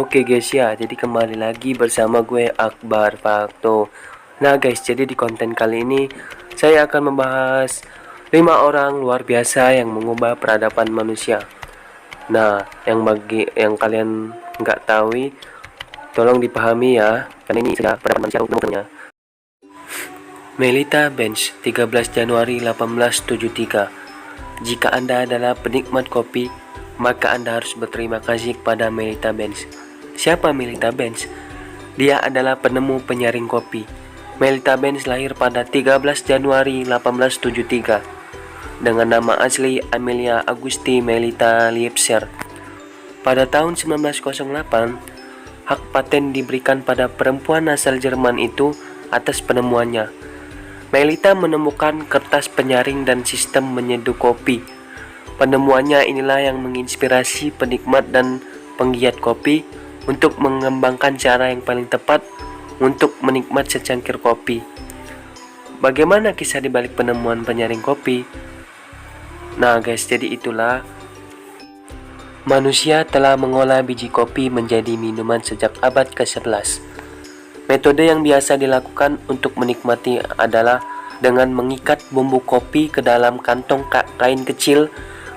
Oke guys ya, jadi kembali lagi bersama gue Akbar Fakto. Nah guys, jadi di konten kali ini saya akan membahas 5 orang luar biasa yang mengubah peradaban manusia. Nah, bagi yang kalian nggak tahu, tolong dipahami ya, karena ini sudah peradaban manusia umurnya. Melita Benz, 13 Januari 1873. Jika Anda adalah penikmat kopi, maka Anda harus berterima kasih kepada Melita Benz. Siapa Melita Benz? Dia adalah penemu penyaring kopi. Melita Benz lahir pada 13 Januari 1873 dengan nama asli Amelia Auguste Melita Liebser. Pada tahun 1908, hak paten diberikan pada perempuan asal Jerman itu atas penemuannya. Melita menemukan kertas penyaring dan sistem menyeduh kopi. Penemuannya inilah yang menginspirasi penikmat dan penggiat kopi untuk mengembangkan cara yang paling tepat untuk menikmati secangkir kopi. Bagaimana kisah dibalik penemuan penyaring kopi? Nah guys, jadi itulah manusia telah mengolah biji kopi menjadi minuman sejak abad ke-11. Metode yang biasa dilakukan untuk menikmati adalah dengan mengikat bumbu kopi ke dalam kantong kain kecil,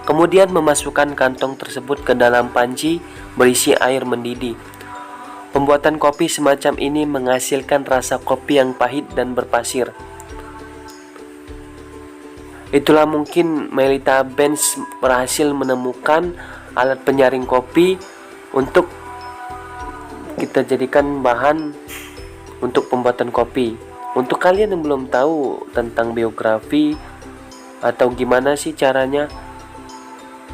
kemudian memasukkan kantong tersebut ke dalam panci berisi air mendidih. Pembuatan kopi semacam ini menghasilkan rasa kopi yang pahit dan berpasir. Itulah mungkin Melita Benz berhasil menemukan alat penyaring kopi untuk kita jadikan bahan untuk pembuatan kopi. Untuk kalian yang belum tahu tentang biografi atau gimana sih caranya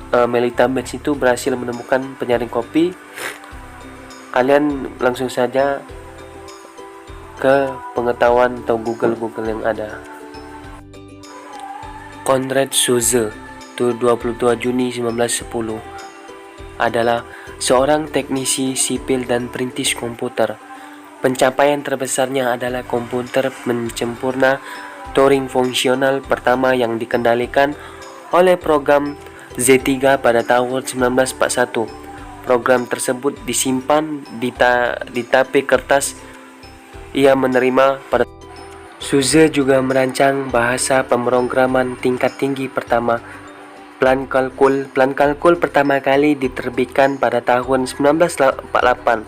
Melita Benz itu berhasil menemukan penyaring kopi, kalian langsung saja ke pengetahuan atau Google yang ada. Konrad Zuse, 22 Juni 1910, adalah seorang teknisi sipil dan perintis komputer. Pencapaian terbesarnya adalah komputer mencempurna Turing fungsional pertama yang dikendalikan oleh program Z3 pada tahun 1941. Program tersebut disimpan di tape kertas ia menerima pada. Zuse juga merancang bahasa pemrograman tingkat tinggi pertama. Plan kalkul pertama kali diterbitkan pada tahun 1948.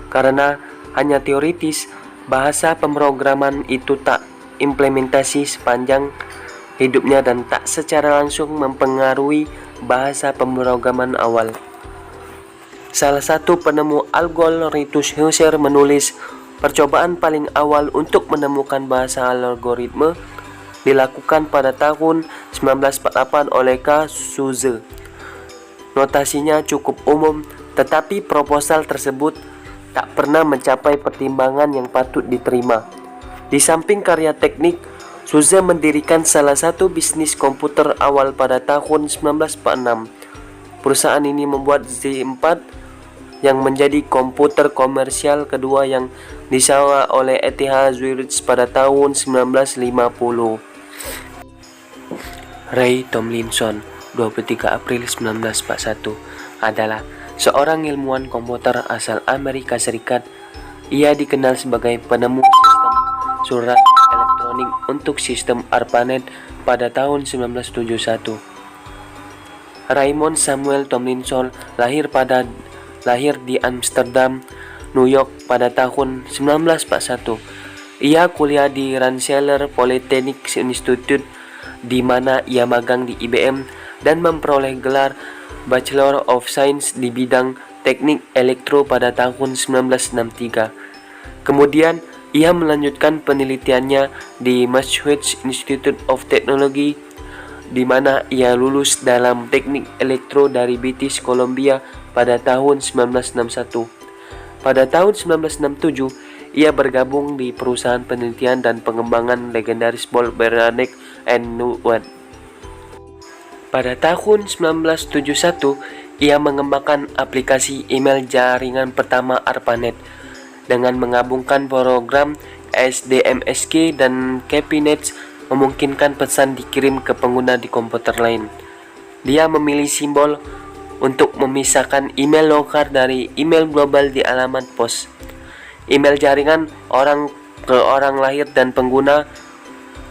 Karena hanya teoritis, bahasa pemrograman itu tak implementasi sepanjang hidupnya dan tak secara langsung mempengaruhi bahasa pemrograman awal. Salah satu penemu algoritmus Husserl menulis, percobaan paling awal untuk menemukan bahasa algoritma dilakukan pada tahun 1948 oleh K. Zuse. Notasinya cukup umum, tetapi proposal tersebut tak pernah mencapai pertimbangan yang patut diterima. Di samping karya teknik, Zuse mendirikan salah satu bisnis komputer awal pada tahun 1946. Perusahaan ini membuat Z4 yang menjadi komputer komersial kedua yang disewa oleh ETH Zurich pada tahun 1950. Ray Tomlinson, 23 April 1941, adalah seorang ilmuwan komputer asal Amerika Serikat. Ia dikenal sebagai penemu sistem surat elektronik untuk sistem ARPANET pada tahun 1971. Raymond Samuel Tomlinson lahir di Amsterdam, New York pada tahun 1941. Ia kuliah di Rensselaer Polytechnic Institute, di mana ia magang di IBM dan memperoleh gelar Bachelor of Science di bidang teknik elektro pada tahun 1963. Kemudian ia melanjutkan penelitiannya di Massachusetts Institute of Technology, di mana ia lulus dalam teknik elektro dari British Columbia pada tahun 1961. Pada tahun 1967, ia bergabung di perusahaan penelitian dan pengembangan legendaris Ball Beranek and Newton. Pada tahun 1971, ia mengembangkan aplikasi email jaringan pertama ARPANET dengan menggabungkan program SDMSK dan cabinets memungkinkan pesan dikirim ke pengguna di komputer lain. Dia memilih simbol untuk memisahkan email lokal dari email global di alamat pos. Email jaringan orang ke orang lahir dan pengguna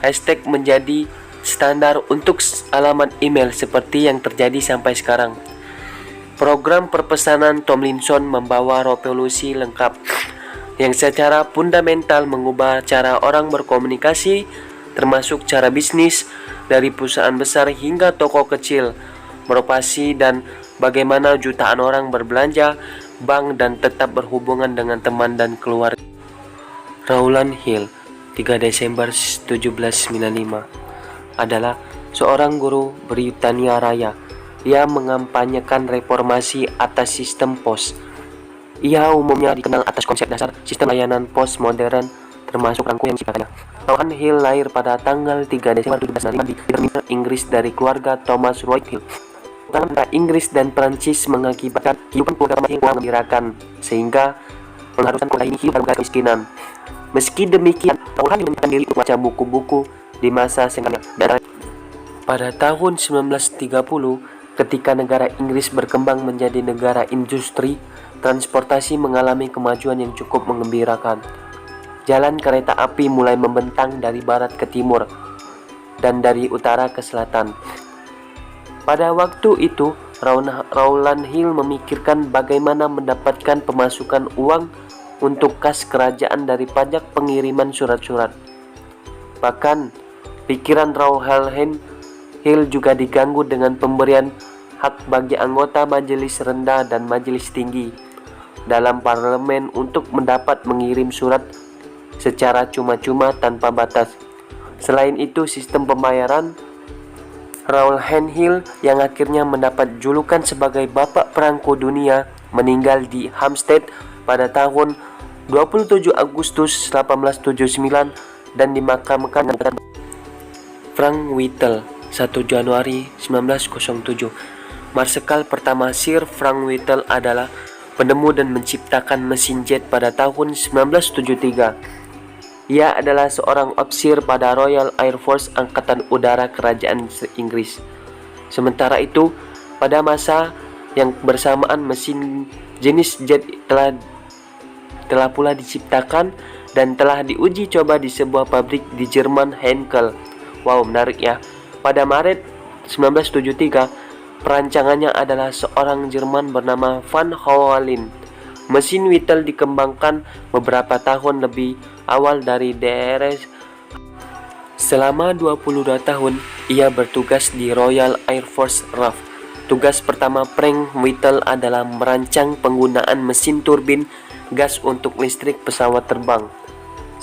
hashtag menjadi standar untuk alamat email seperti yang terjadi sampai sekarang. Program perpesanan Tomlinson membawa revolusi lengkap yang secara fundamental mengubah cara orang berkomunikasi, termasuk cara bisnis dari perusahaan besar hingga toko kecil, beroperasi dan bagaimana jutaan orang berbelanja, bank dan tetap berhubungan dengan teman dan keluarga. Rowland Hill, 3 Desember 1795, adalah seorang guru Britania Raya. Ia mengampanyekan reformasi atas sistem pos. Ia umumnya dikenal atas konsep dasar sistem layanan pos modern, termasuk rangkul yang diciptakannya. Rowland Hill lahir pada tanggal 3 Desember 1795 di Birmingham, Inggris dari keluarga Thomas Wright Hill. Antara Inggris dan Prancis mengakibatkan kehidupan keluarga yang kurang mengembirakan, sehingga mengharuskan keluarga ini hidup dalam keadaan kemiskinan. Meski demikian, Rowland Hill menyempatkan diri untuk membaca buku-buku di masa sengketnya. Pada tahun 1930, ketika negara Inggris berkembang menjadi negara industri, transportasi mengalami kemajuan yang cukup menggembirakan. Jalan kereta api mulai membentang dari barat ke timur dan dari utara ke selatan. Pada waktu itu, Rowland Hill memikirkan bagaimana mendapatkan pemasukan uang untuk kas kerajaan dari pajak pengiriman surat-surat. Bahkan, pikiran Rowland Hill juga diganggu dengan pemberian hak bagi anggota majelis rendah dan majelis tinggi dalam parlemen untuk mendapat mengirim surat secara cuma-cuma tanpa batas. Selain itu, sistem pembayaran Rowland Hill yang akhirnya mendapat julukan sebagai Bapak Perangko Dunia meninggal di Hampstead pada tahun 27 Agustus 1879 dan dimakamkan dengan Frank Whittle 1 Januari 1907. Marsekal pertama Sir Frank Whittle adalah penemu dan menciptakan mesin jet pada tahun 1973. Ia adalah seorang ofisir pada Royal Air Force Angkatan Udara Kerajaan Inggris. Sementara itu, pada masa yang bersamaan mesin jenis jet telah pula diciptakan dan telah diuji coba di sebuah pabrik di Jerman, Henkel. Wow, menarik ya. Pada Maret 1973, perancangannya adalah seorang Jerman bernama Van Hoelin. Mesin Whittle dikembangkan beberapa tahun lebih awal dari DRS. Selama 22 tahun, ia bertugas di Royal Air Force RAF. Tugas pertama Frank Whittle adalah merancang penggunaan mesin turbin gas untuk listrik pesawat terbang.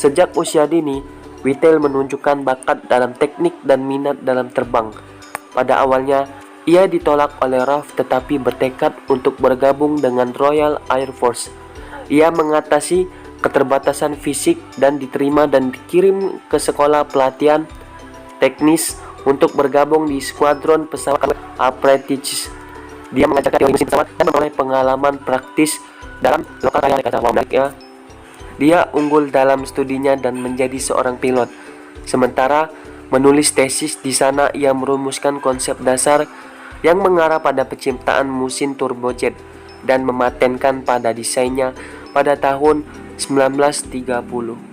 Sejak usia dini, Whittle menunjukkan bakat dalam teknik dan minat dalam terbang. Pada awalnya, ia ditolak oleh RAF tetapi bertekad untuk bergabung dengan Royal Air Force. Ia mengatasi keterbatasan fisik dan diterima dan dikirim ke sekolah pelatihan teknis untuk bergabung di skuadron pesawat apprentice. Dia mengajarkan teori mesin pesawat dan memperoleh pengalaman praktis dalam lokal raya kata ya. Dia unggul dalam studinya dan menjadi seorang pilot. Sementara menulis tesis di sana, ia merumuskan konsep dasar yang mengarah pada penciptaan mesin turbojet dan mematenkan pada desainnya pada tahun 1930.